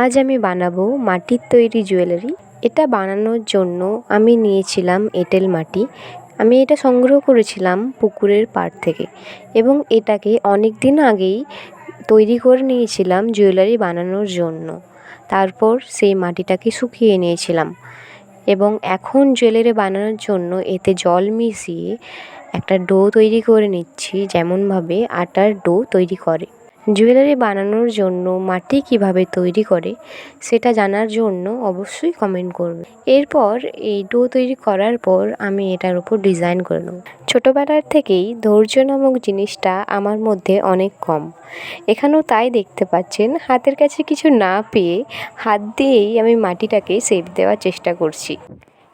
আজ আমি বানাবো মাটির তৈরি জুয়েলারি। এটা বানানোর জন্য আমি নিয়েছিলাম এঁটেল মাটি। আমি এটা সংগ্রহ করেছিলাম পুকুরের পাড় থেকে এবং এটাকে অনেক দিন আগেই তৈরি করে নিয়েছিলাম জুয়েলারি বানানোর জন্য। তারপর সেই মাটিটাকে শুকিয়ে নিয়েছিলাম এবং এখন জুয়েলারি বানানোর জন্য এতে জল মিশিয়ে একটা ডো তৈরি করে নিচ্ছি, যেমনভাবে আটার ডো তৈরি করে। জুয়েলারি বানানোর জন্য মাটি কিভাবে তৈরি করে সেটা জানার জন্য অবশ্যই কমেন্ট করবে। এরপর এই ডো তৈরি করার পর আমি এটার উপর ডিজাইন করে নেব। ছোটোবেলার থেকেই ধৈর্য নামক জিনিসটা আমার মধ্যে অনেক কম। এখানেও তাই দেখতে পাচ্ছেন, হাতের কাছে কিছু না পেয়ে হাত দিয়েই আমি মাটিটাকে শেপ দেওয়ার চেষ্টা করছি।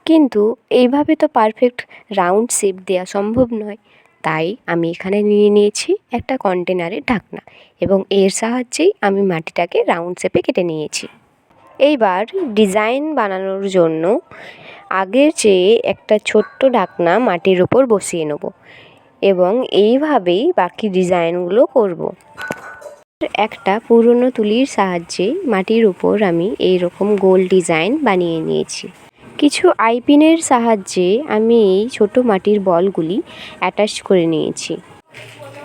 কিন্তু এইভাবে তো পারফেক্ট রাউন্ড শেপ দেওয়া সম্ভব নয়। তাই আমি এখানে নিয়ে নিয়েছি একটা কন্টেনারের ঢাকনা এবং এর সাহায্যেই আমি মাটিটাকে রাউন্ড শেপে কেটে নিয়েছি। এইবার ডিজাইন বানানোর জন্য আগের চেয়ে একটা ছোট্ট ঢাকনা মাটির উপর বসিয়ে নেব এবং এইভাবেই বাকি ডিজাইনগুলো করব। একটা পুরনো তুলির সাহায্যে মাটির উপর আমি এইরকম গোল ডিজাইন বানিয়ে নিয়েছি। কিছু আইপিনের সাহায্যে আমি এই ছোটো মাটির বলগুলি অ্যাটাচ করে নিয়েছি।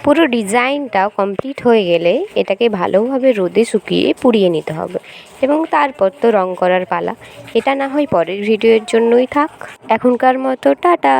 পুরো ডিজাইনটা কমপ্লিট হয়ে গেলে এটাকে ভালোভাবে রোদে শুকিয়ে পুড়িয়ে নিতে হবে এবং তারপর তো রং করার পালা। এটা না হয় পরের ভিডিওর জন্যই থাক। এখনকার মতো টাটা।